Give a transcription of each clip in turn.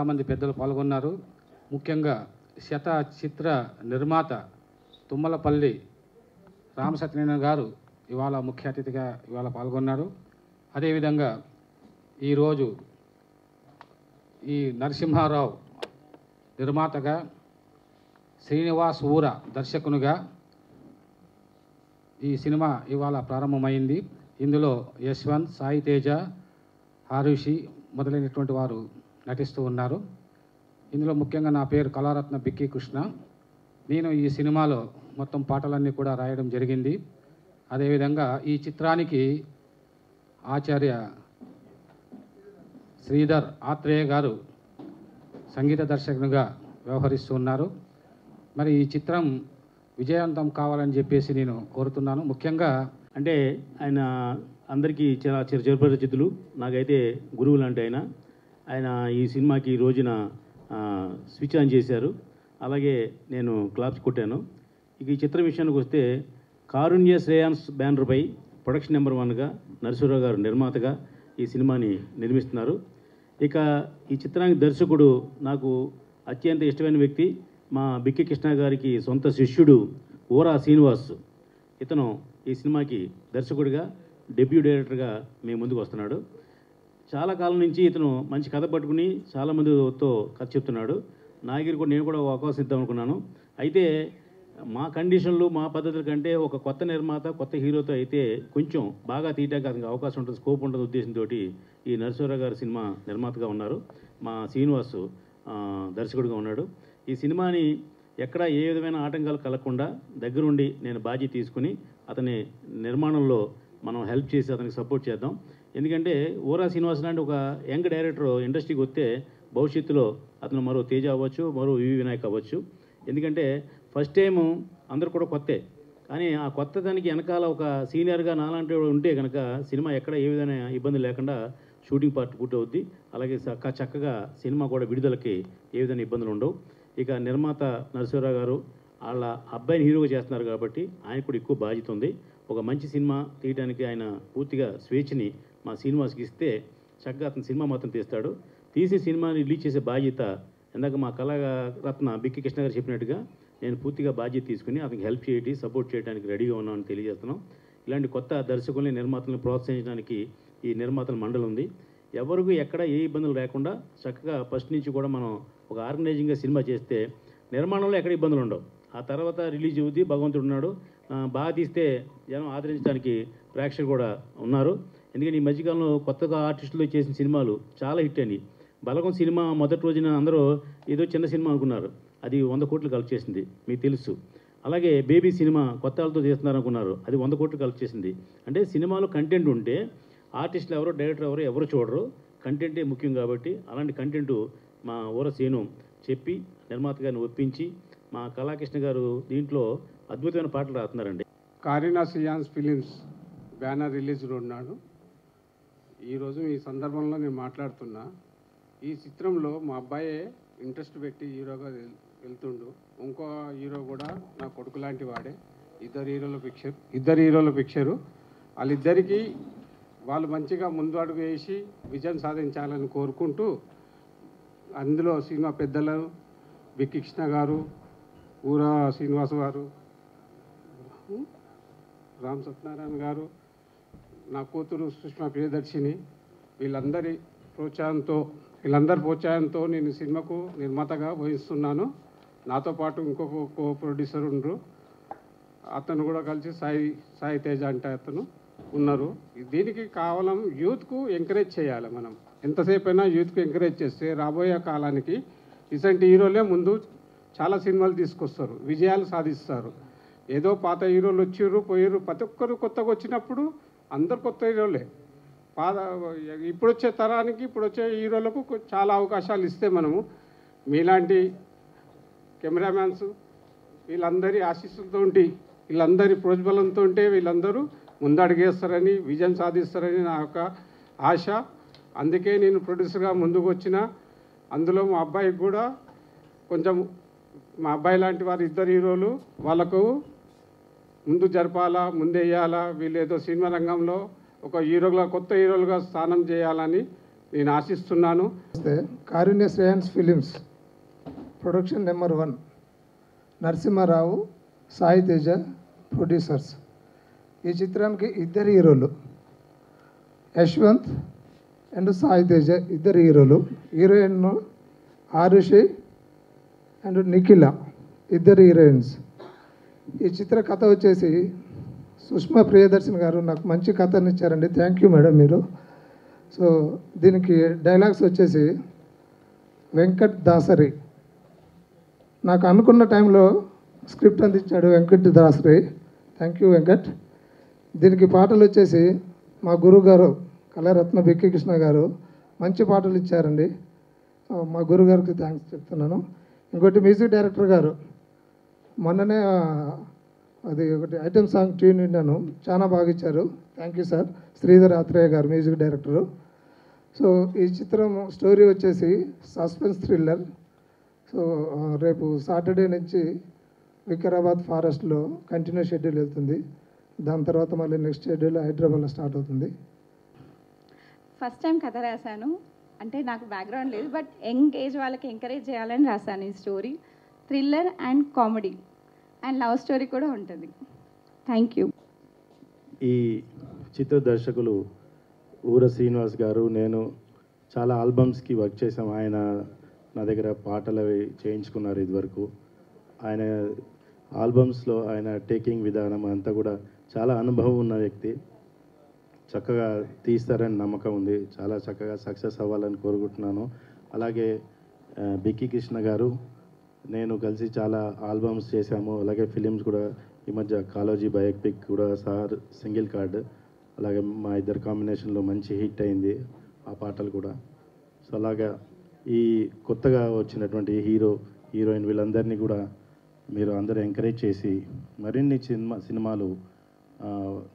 చాలామంది పెద్దలు పాల్గొన్నారు. ముఖ్యంగా శత చిత్ర నిర్మాత తుమ్మలపల్లి రామసత్యనారాయణ గారు ఇవాళ ముఖ్య అతిథిగా ఇవాళ పాల్గొన్నారు. అదేవిధంగా ఈరోజు ఈ నరసింహారావు నిర్మాతగా, శ్రీనివాస్ ఊర దర్శకునిగా ఈ సినిమా ఇవాళ ప్రారంభమైంది. ఇందులో యశ్వంత్, సాయి తేజ, హారుషి మొదలైనటువంటి వారు నటిస్తూ ఉన్నారు. ఇందులో ముఖ్యంగా నా పేరు కళారత్న బిక్కి కృష్ణ. నేను ఈ సినిమాలో మొత్తం పాటలన్నీ కూడా రాయడం జరిగింది. అదేవిధంగా ఈ చిత్రానికి ఆచార్య శ్రీధర్ ఆత్రేయ గారు సంగీత దర్శకునిగా వ్యవహరిస్తూ ఉన్నారు. మరి ఈ చిత్రం విజయవంతం కావాలని చెప్పేసి నేను కోరుతున్నాను. ముఖ్యంగా అంటే ఆయన అందరికీ చాలా చిరపరిచితులు, నాకైతే గురువు లాంటి ఆయన ఈ సినిమాకి ఈ రోజున స్విచ్ ఆన్ చేశారు. అలాగే నేను క్లాప్స్ కొట్టాను. ఇక ఈ చిత్రం విషయానికి వస్తే కారుణ్య శ్రేయాన్స్ బ్యానర్పై ప్రొడక్షన్ నెంబర్ 1గా నరసింహారావు గారు నిర్మాతగా ఈ సినిమాని నిర్మిస్తున్నారు. ఇక ఈ చిత్రానికి దర్శకుడు నాకు అత్యంత ఇష్టమైన వ్యక్తి, మా బిక్కి కృష్ణ గారికి సొంత శిష్యుడు ఊరా శ్రీనివాస్. ఇతను ఈ సినిమాకి దర్శకుడిగా, డెబ్యూ డైరెక్టర్గా మేము ముందుకు వస్తున్నాడు. చాలా కాలం నుంచి ఇతను మంచి కథ పట్టుకుని చాలామందితో కథ చెప్తున్నాడు. నా దగ్గర కూడా నేను కూడా ఒక అవకాశం ఇద్దాం అనుకున్నాను. అయితే మా కండిషన్లు, మా పద్ధతుల కంటే ఒక కొత్త నిర్మాత, కొత్త హీరోతో అయితే కొంచెం బాగా తీయడానికి అతనికి అవకాశం ఉంటుంది, స్కోప్ ఉంటుంది ఉద్దేశంతో ఈ నరసింహారావు గారి సినిమా నిర్మాతగా ఉన్నారు. మా శ్రీనివాసు దర్శకుడిగా ఉన్నాడు. ఈ సినిమాని ఎక్కడ ఏ విధమైన ఆటంకాలు కలగకుండా దగ్గరుండి నేను బాధ్యత తీసుకుని అతని నిర్మాణంలో మనం హెల్ప్ చేసి అతనికి సపోర్ట్ చేద్దాం. ఎందుకంటే ఊరా శ్రీనివాస్ లాంటి ఒక యంగ్ డైరెక్టర్ ఇండస్ట్రీకి వస్తే భవిష్యత్తులో అతను మరో తేజ అవ్వచ్చు, మరో వివి వినాయక్ అవ్వచ్చు. ఎందుకంటే ఫస్ట్ టైము అందరూ కూడా కొత్తే, కానీ ఆ కొత్త దానికి వెనకాల ఒక సీనియర్గా నాలాంటి ఉంటే కనుక సినిమా ఎక్కడ ఏ విధమైన ఇబ్బంది లేకుండా షూటింగ్ పార్ట్ పూర్తవుద్ది. అలాగే చక్కగా సినిమా కూడా విడుదలకి ఏ విధమైన ఇబ్బందులు ఉండవు. ఇక నిర్మాత నరసింహారావు గారు వాళ్ళ అబ్బాయిని హీరోగా చేస్తున్నారు కాబట్టి ఆయన కూడా ఎక్కువ బాధ్యత ఉంది. ఒక మంచి సినిమా తీయడానికి ఆయన పూర్తిగా స్వేచ్ఛని మా శ్రీనివాస్కి ఇస్తే చక్కగా అతను సినిమా మాత్రం తీస్తాడు. తీసి సినిమాని రిలీజ్ చేసే బాధ్యత ఇందాక మా కళారత్న బిక్కి కృష్ణ గారు చెప్పినట్టుగా నేను పూర్తిగా బాధ్యత తీసుకుని అతనికి హెల్ప్ చేయడం, సపోర్ట్ చేయడానికి రెడీగా ఉన్నామని తెలియజేస్తున్నాం. ఇలాంటి కొత్త దర్శకుల్ని, నిర్మాతలను ప్రోత్సహించడానికి ఈ నిర్మాతల మండలి ఉంది. ఎవరికి ఎక్కడ ఏ ఇబ్బందులు లేకుండా చక్కగా ఫస్ట్ నుంచి కూడా మనం ఒక ఆర్గనైజింగ్గా సినిమా చేస్తే నిర్మాణంలో ఎక్కడ ఇబ్బందులు ఉండవు. ఆ తర్వాత రిలీజ్ అవుద్ది, భగవంతుడు ఉన్నాడు, బాగా తీస్తే జనం ఆదరించడానికి ప్రేక్షకులు కూడా ఉన్నారు. ఎందుకంటే ఈ మధ్యకాలంలో కొత్తగా ఆర్టిస్టులు చేసిన సినిమాలు చాలా హిట్ అని. బలగం సినిమా మొదటి రోజున అందరూ ఏదో చిన్న సినిమా అనుకున్నారు, అది 100 కోట్లు కలెక్ట్ చేసింది, మీకు తెలుసు. అలాగే బేబీ సినిమా కొత్త వాళ్ళతో చేస్తున్నారు అనుకున్నారు, అది 100 కోట్లు కలెక్ట్ చేసింది. అంటే సినిమాలో కంటెంట్ ఉంటే ఆర్టిస్టులు ఎవరో, డైరెక్టర్ ఎవరు చూడరు, కంటెంటే ముఖ్యం. కాబట్టి అలాంటి కంటెంటు మా ఊరసేను చెప్పి నిర్మాత గారిని ఒప్పించి మా కళాకృష్ణ గారు దీంట్లో అద్భుతమైన పాటలు రాస్తున్నారండి. కారుణ్య శ్రేయాన్స్ ఫిలిమ్స్ బ్యానర్ రిలీజ్లో ఉన్నాడు. ఈరోజు ఈ సందర్భంలో నేను మాట్లాడుతున్నా. ఈ చిత్రంలో మా అబ్బాయే ఇంట్రెస్ట్ పెట్టి హీరోగా వెళ్తుండు. ఇంకో హీరో కూడా నా కొడుకు లాంటి వాడే. ఇద్దరు హీరోల పిక్చరు. వాళ్ళిద్దరికీ వాళ్ళు మంచిగా ముందు అడుగు వేసి విజయం సాధించాలని కోరుకుంటూ, అందులో సినిమా పెద్దలు బిక్కి కృష్ణ గారు, ఊరా శ్రీనివాస్ గారు, రామ్ సత్యనారాయణ గారు, నా కూతురు సుష్మా ప్రియదర్శిని, వీళ్ళందరి ప్రోత్సాహంతో నేను సినిమాకు నిర్మాతగా వహిస్తున్నాను. నాతో పాటు ఇంకొక కో ప్రొడ్యూసర్ ఉండరు, అతను కూడా కలిసి సాయి తేజ అంటే అతను ఉన్నారు. దీనికి కేవలం యూత్కు ఎంకరేజ్ చేయాలి. మనం ఎంతసేపు అయినా యూత్కు ఎంకరేజ్ చేస్తే రాబోయే కాలానికి ఇలాంటి హీరోలే ముందు చాలా సినిమాలు తీసుకొస్తారు, విజయాలు సాధిస్తారు. ఏదో పాత హీరోలు వచ్చిర్రు పోయారు, ప్రతి ఒక్కరు కొత్తగా వచ్చినప్పుడు అందరు కొత్త హీరోలే. ఇప్పుడు వచ్చే తరానికి, ఇప్పుడు వచ్చే హీరోలకు చాలా అవకాశాలు ఇస్తే మనము మీలాంటి కెమెరామ్యాన్స్ వీళ్ళందరి ఆశీస్సులతో, వీళ్ళందరి ప్రోజ్బలంతో వీళ్ళందరూ ముందడుగేస్తారని, విజయం సాధిస్తారని నా యొక్క ఆశ. అందుకే నేను ప్రొడ్యూసర్గా ముందుకు వచ్చిన. అందులో మా అబ్బాయికి కూడా కొంచెం, మా అబ్బాయి లాంటి వారు ఇద్దరు హీరోలు, వాళ్ళకు ముందు జరపాలా, ముందేయాలా, వీళ్ళు ఏదో సినిమా రంగంలో ఒక హీరోగా, కొత్త హీరోలుగా స్థానం చేయాలని నేను ఆశిస్తున్నాను. Karunya Shreyans films production number 1 Narasimharao, Sai Teja producers. ఈ చిత్రానికి ఇద్దరు హీరోలు, యశ్వంత్ అండ్ సాయి తేజ ఇద్దరు హీరోలు. హీరోయిన్ ఆరుషి అండ్ నిఖిల ఇద్దరు హీరోయిన్స్. ఈ చిత్ర కథ వచ్చేసి సుష్మా ప్రియదర్శన్ గారు నాకు మంచి కథని ఇచ్చారండి. థ్యాంక్ యూ మేడం మీరు. సో దీనికి డైలాగ్స్ వచ్చేసి వెంకట్ దాసరి. నాకు అనుకున్న టైంలో స్క్రిప్ట్ అందించాడు వెంకట్ దాసరి. Thank you Venkat. దీనికి పాటలు వచ్చేసి మా గురువు గారు కళారత్న బిక్కి కృష్ణ గారు మంచి పాటలు ఇచ్చారండి. మా గురువు గారికి థ్యాంక్స్ చెప్తున్నాను. ఇంకోటి మ్యూజిక్ డైరెక్టర్ గారు మొన్ననే అది ఒకటి ఐటమ్ సాంగ్ ట్యూన్ విన్నాను, చాలా బాగా ఇచ్చారు. Thank you sir. Sridhar Athreya garu music director. So ఈ చిత్రం స్టోరీ వచ్చేసి సస్పెన్స్ థ్రిల్లర్. సో రేపు సాటర్డే నుంచి వికారాబాద్ ఫారెస్ట్లో కంటిన్యూ షెడ్యూల్ వెళ్తుంది. దాని తర్వాత మళ్ళీ నెక్స్ట్ షెడ్యూల్ హైదరాబాద్లో స్టార్ట్ అవుతుంది. ఫస్ట్ టైం కథ రాశాను. అంటే నాకు బ్యాక్గ్రౌండ్ లేదు, బట్ యంగ్ ఏజ్ వాళ్ళకి ఎంకరేజ్ చేయాలని రాశాను ఈ story. Thriller and comedy and love story కూడా ఉంటుంది. Thank you. ఈ చిత్ర దర్శకులు ఊర శ్రీనివాస్ గారు, నేను చాలా ఆల్బమ్స్కి వర్క్ చేసాం. ఆయన నా దగ్గర పాటలు అవి చేయించుకున్నారు ఇదివరకు. ఆయన ఆల్బమ్స్లో ఆయన టేకింగ్ విధానం అంతా కూడా చాలా అనుభవం ఉన్న వ్యక్తి. చక్కగా తీస్తారని నమ్మకం ఉంది. చాలా చక్కగా సక్సెస్ అవ్వాలని కోరుకుంటున్నాను. అలాగే బిక్కి కృష్ణ గారు, నేను కలిసి చాలా ఆల్బమ్స్ చేశాము. అలాగే ఫిలిమ్స్ కూడా ఈ మధ్య కాలోజీ బయోపిక్ కూడా సార్ సింగిల్ కార్డ్, అలాగే మా ఇద్దరు కాంబినేషన్లో మంచి హిట్ అయింది ఆ పాటలు కూడా. సో అలాగా ఈ కొత్తగా వచ్చినటువంటి హీరో హీరోయిన్ వీళ్ళందరినీ కూడా మీరు అందరూ ఎంకరేజ్ చేసి మరిన్ని సినిమాలు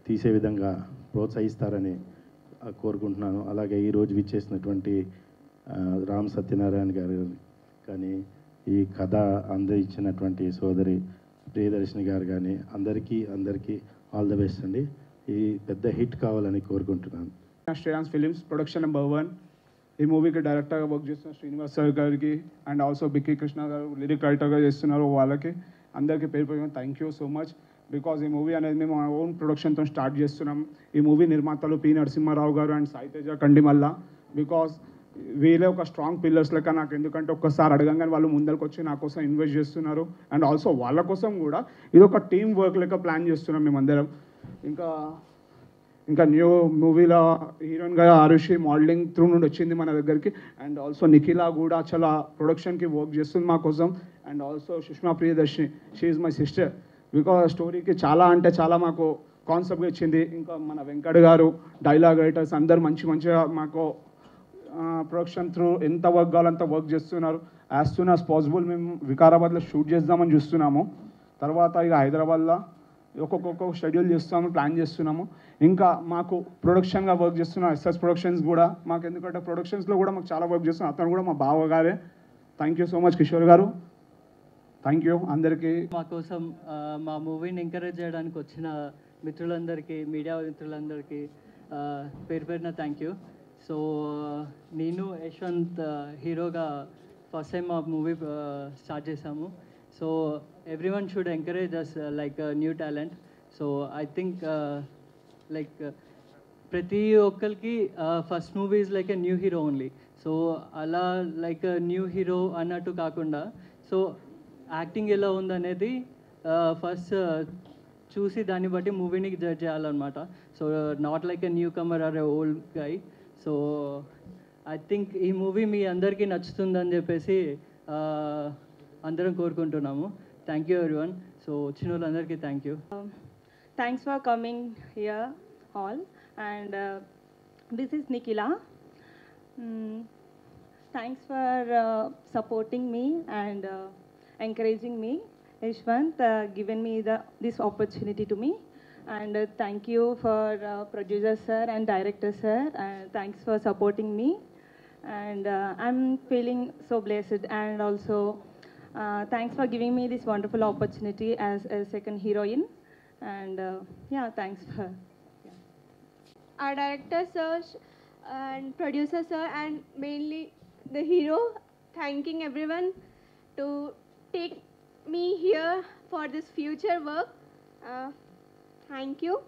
తీసే విధంగా ప్రోత్సహిస్తారని కోరుకుంటున్నాను. అలాగే ఈరోజు విచ్చేసినటువంటి రామ్ సత్యనారాయణ గారు కానీ, ఈ కథ అందించినటువంటి సోదరి ప్రియదర్శిని గారు కానీ అందరికీ ఆల్ ద బెస్ట్ అండి. ఈ పెద్ద హిట్ కావాలని కోరుకుంటున్నాను. శ్రేయాన్స్ ఫిలిమ్స్ ప్రొడక్షన్ నెంబర్ 1 ఈ మూవీకి డైరెక్టర్గా వర్క్ చేస్తున్న శ్రీనివాస్ సార్ గారికి అండ్ ఆల్సో బిక్కి కృష్ణ గారు లిరిక్ రైటర్గా చేస్తున్నారు. వాళ్ళకి అందరికీ పేరు పేరు thank you so much. Because ఈ మూవీ అనేది మేము మా ఓన్ ప్రొడక్షన్తో స్టార్ట్ చేస్తున్నాం. ఈ మూవీ నిర్మాతలు పి నరసింహారావు గారు అండ్ సాయి తేజ కండిమల్ల. బికాజ్ వీళ్ళే ఒక స్ట్రాంగ్ పిల్లర్స్ లెక్క నాకు, ఎందుకంటే ఒక్కసారి అడగంగానే వాళ్ళు ముందరికి వచ్చి నా కోసం ఇన్వెస్ట్ చేస్తున్నారు. అండ్ ఆల్సో వాళ్ళ కోసం కూడా ఇది ఒక టీమ్ వర్క్ లెక్క ప్లాన్ చేస్తున్నాం మేమందరం. ఇంకా న్యూ మూవీలో హీరోయిన్గా ఆరుషి మోడలింగ్ త్రూ నుండి వచ్చింది మన దగ్గరికి. అండ్ ఆల్సో నిఖిల కూడా చాలా ప్రొడక్షన్కి వర్క్ చేస్తుంది మా కోసం. And also Sushma Priyadarshini, she is my sister. Because స్టోరీకి చాలా అంటే చాలా మాకు కాన్సెప్ట్గా ఇచ్చింది. ఇంకా మన వెంకట్ గారు, డైలాగ్ రైటర్స్ అందరు మంచిగా మాకు ప్రొడక్షన్ త్రూ ఎంత వర్క్ కావాలంత వర్క్ చేస్తున్నారు. యాజ్ సూన్ యాజ్ పాసిబుల్ మేము వికారాబాద్లో షూట్ చేద్దామని చూస్తున్నాము. తర్వాత ఇక హైదరాబాద్లో ఒక్కొక్క షెడ్యూల్ చేస్తాము, ప్లాన్ చేస్తున్నాము. ఇంకా మాకు ప్రొడక్షన్గా వర్క్ చేస్తున్న ఎస్ఎస్ ప్రొడక్షన్స్ కూడా మాకు, ఎందుకంటే ప్రొడక్షన్స్లో కూడా మాకు చాలా వర్క్ చేస్తున్నాం. అతను కూడా మా బావగారే. Thank you so much Kishore garu. Thank you అందరికీ. మా కోసం మా మూవీని ఎంకరేజ్ చేయడానికి వచ్చిన మిత్రులందరికీ, మీడియా మిత్రులందరికీ పేరు పేరున థ్యాంక్ యూ. సో నేను యశ్వంత్ హీరోగా ఫస్ట్ టైం మా మూవీ స్టార్ట్ చేసాము. So everyone should encourage us like new talent. So I think like ప్రతి ఒక్కరికి first movie is like a new hero only. So అలా లైక్ న్యూ హీరో అన్నట్టు కాకుండా, so acting ఎలా ఉందనేది ఫస్ట్ చూసి దాన్ని బట్టి మూవీని జడ్జ్ చేయాలన్నమాట. So not like a newcomer or a old guy. So I think ఈ మూవీ మీ అందరికీ నచ్చుతుందని చెప్పేసి అందరం కోరుకుంటున్నాము. Thank you everyone. సో వచ్చిన వాళ్ళందరికీ thank you. Thanks for coming here all. And this is Nikhila. Thanks for supporting me and encouraging me. Yashwant given me this opportunity to me. And thank you for producer sir and director sir. Thanks for supporting me. And I'm feeling so blessed. And also thanks for giving me this wonderful opportunity as a second heroine. And yeah, thanks for our director sir and producer sir, and mainly the hero, thanking everyone to take me here for this future work. Thank you.